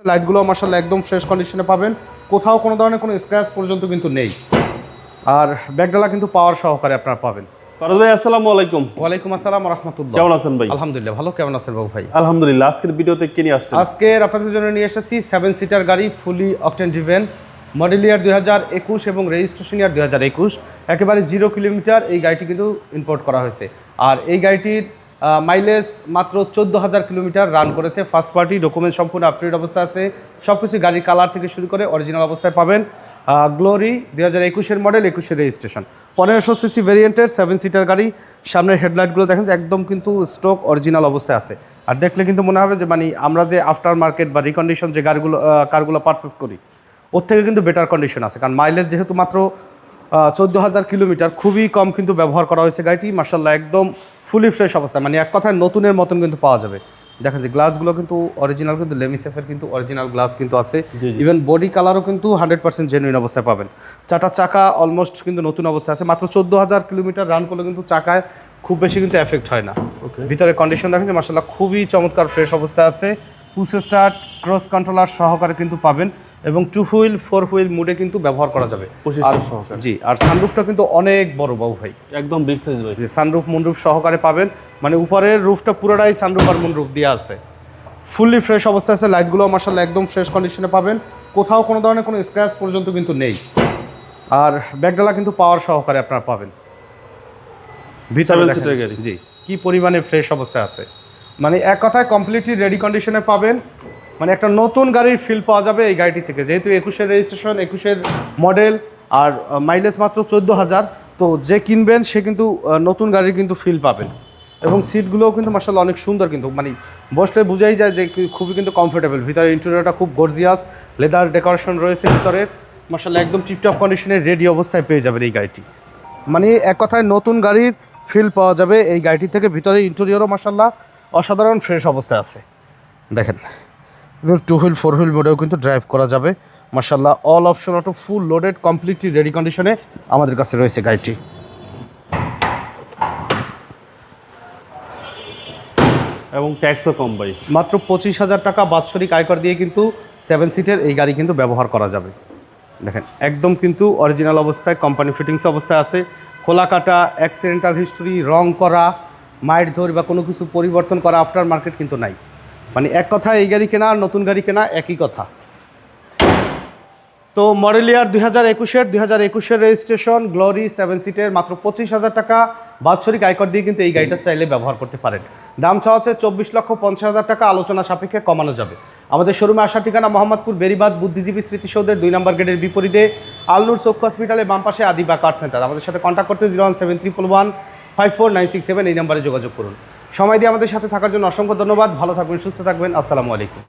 লাইটগুলো মাশাআল্লাহ একদম ফ্রেশ কন্ডিশনে পাবেন, কোথাও কোনো ধরনের কোনো স্ক্র্যাচ পর্যন্ত কিন্তু নেই। আর ব্যাকডালা কিন্তু পাওয়ার সহকারে আপনারা পাবেন। ফারুক ভাই আসসালামু আলাইকুম। ওয়ালাইকুম আসসালাম ওয়া রাহমাতুল্লাহ। কেমন আছেন ভাই? আলহামদুলিল্লাহ ভালো, কেমন আছেন বাবু ভাই? আলহামদুলিল্লাহ। আজকের ভিডিওতে কি নিয়ে আসছেন? আজকের আপনাদের জন্য নিয়ে এসেছি 7 সিটার গাড়ি, ফুলি অকটেন ড্রিভেন, মডেল ইয়ার 2021 এবং রেজিস্ট্রেশন ইয়ার 2021, একেবারে 0 কিলোমিটার এই গাড়িটি কিন্তু ইম্পোর্ট করা হয়েছে। আর এই গাড়িটির মাইলেজ মাত্র 14,000 কিলোমিটার রান করেছে। ফার্স্ট পার্টি ডকুমেন্ট সম্পূর্ণ আপ টু ডেট অবস্থা আছে, সব কিছু গাড়ির কালার থেকে শুরু করে অরিজিনাল অবস্থায় পাবেন। গ্লোরি 2021-এর মডেল, 21-এর রেজিস্ট্রেশন, 1500 সিসি ভেরিয়েন্টের 7 সিটার গাড়ি। সামনের হেডলাইটগুলো দেখেন যে একদম কিন্তু স্টক অরিজিনাল অবস্থায় আছে। আর দেখলে কিন্তু মনে হবে যে মানে আমরা যে আফটার মার্কেট বা রিকন্ডিশন যে কারগুলো পারচেস করি ওর থেকে কিন্তু বেটার কন্ডিশন আছে, কারণ মাইলেজ যেহেতু মাত্র 14,000 কিলোমিটার, খুবই কম কিন্তু ব্যবহার করা হয়েছে গাড়িটি। মার্শাল্লাহ একদম ফুলি ফ্রেশ অবস্থা, মানে এক কথায় নতুনের মতন কিন্তু পাওয়া যাবে। দেখেন যে গ্লাসগুলো কিন্তু অরিজিনাল, কিন্তু লেমিসেফের কিন্তু অরিজিনাল গ্লাস কিন্তু আছে। ইভেন বডি কালারও কিন্তু 100% জেনুইন অবস্থায় পাবেন। চাকা অলমোস্ট কিন্তু নতুন অবস্থায় আছে। মাত্র 14,000 কিলোমিটার রান করলে কিন্তু চাকায় খুব বেশি কিন্তু এফেক্ট হয় না। ভিতরে কন্ডিশন দেখেন যে মার্শাল্লাহ খুবই চমৎকার ফ্রেশ অবস্থায় আছে। পুশ স্টার্ট, ক্রস কন্ট্রোলার সহকারে কিন্তু পাবেন এবং 2 হুইল 4 হুইল মোডে কিন্তু ব্যবহার করা যাবে। জি, আর সানরুফটা কিন্তু অনেক বড় বাবু ভাই, একদম বিগ সাইজ ভাই। যে সানরুফ মুনরুফ সহকারে পাবেন, মানে উপরের রুফটা পুরোটাই সানরুফ আর মুনরুফ দেওয়া আছে। ফুললি ফ্রেশ অবস্থায় আছে। লাইটগুলো মার্শাল্লাহ একদম ফ্রেশ কন্ডিশনে পাবেন, কোথাও কোনো ধরনের কোনো স্ক্র্যাচ পর্যন্ত কিন্তু নেই। আর ব্যাকডালা কিন্তু পাওয়ার সহকারে আপনারা পাবেন। ভিতরে দেখেন জি কি পরিমাণে ফ্রেশ অবস্থায় আছে, মানে এক কথায় কমপ্লিটলি রেডি কন্ডিশনে পাবেন। মানে একটা নতুন গাড়ির ফিল পাওয়া যাবে এই গাড়িটি থেকে, যেহেতু 21-এর রেজিস্ট্রেশন, 21-এর মডেল আর মাইলেজ মাত্র 14,000। তো যে কিনবেন সে কিন্তু নতুন গাড়ির কিন্তু ফিল পাবেন। এবং সিটগুলোও কিন্তু মার্শাল্লাহ অনেক সুন্দর, কিন্তু মানে বসলে বোঝাই যায় যে খুবই কিন্তু কমফোর্টেবল। ভিতরে ইন্টেরিয়রটা খুব গর্জিয়াস, লেদার ডেকোরেশন রয়েছে ভিতরের। মার্শাল্লাহ একদম টিপটপ কন্ডিশনে রেডি অবস্থায় পেয়ে যাবেন এই গাড়িটি। মানে এক কথায় নতুন গাড়ির ফিল পাওয়া যাবে এই গাড়িটি থেকে। ভিতরে ইন্টেরিয়রও মার্শাল্লাহ অসাধারণ ফ্রেশ অবস্থায় আছে। দেখেন 2 হুইল 4 হুইল মোডেও কিন্তু ড্রাইভ করা যাবে। মার্শাল্লাহ all option auto, full loaded, completely ready কন্ডিশনে আমাদের কাছে রয়েছে গাড়িটি। এবং ট্যাক্সও কম ভাই, মাত্র 25,000 টাকা বাৎসরিক আয়কর দিয়ে কিন্তু 7 সিটের এই গাড়ি কিন্তু ব্যবহার করা যাবে। দেখেন একদম কিন্তু অরিজিনাল অবস্থায়, কোম্পানি ফিটিংস অবস্থায় আছে। খোলা কাটা, অ্যাক্সিডেন্টাল হিস্টোরি, রং করা, মাইট ধর বা কোনো কিছু পরিবর্তন করা আফটার মার্কেট কিন্তু নাই। মানে এক কথায় এই গাড়ি কেনা আর নতুন গাড়ি কেনা একই কথা। তো মডেল ইয়ার 2021-এর রেজিস্ট্রেশন, গ্লোরি 7 সিটের, মাত্র 25,000 টাকা বাৎসরিক আয়কর দিয়ে কিন্তু এই গাড়িটা চাইলে ব্যবহার করতে পারেন। দাম চাওয়া হচ্ছে 24,50,000 টাকা, আলোচনা সাপেক্ষে কমানো যাবে। আমাদের শোরুমে আসার ঠিকানা মোহাম্মদপুর বেরিবাদ বুদ্ধিজীবী স্মৃতিসৌধের 2 নম্বর গেটের বিপরীতে আলনুর চক্ষু হসপিটালের বাম পাশে আদিবা কার সেন্টার। আমাদের সাথে কন্ট্যাক্ট করতে 01731154967 এই নম্বরে যোগাযোগ করুন। সময় দিয়ে আমাদের সাথে থাকার জন্য অসংখ্য ধন্যবাদ। ভালো থাকবেন, সুস্থ থাকবেন। আসসালামু আলাইকুম।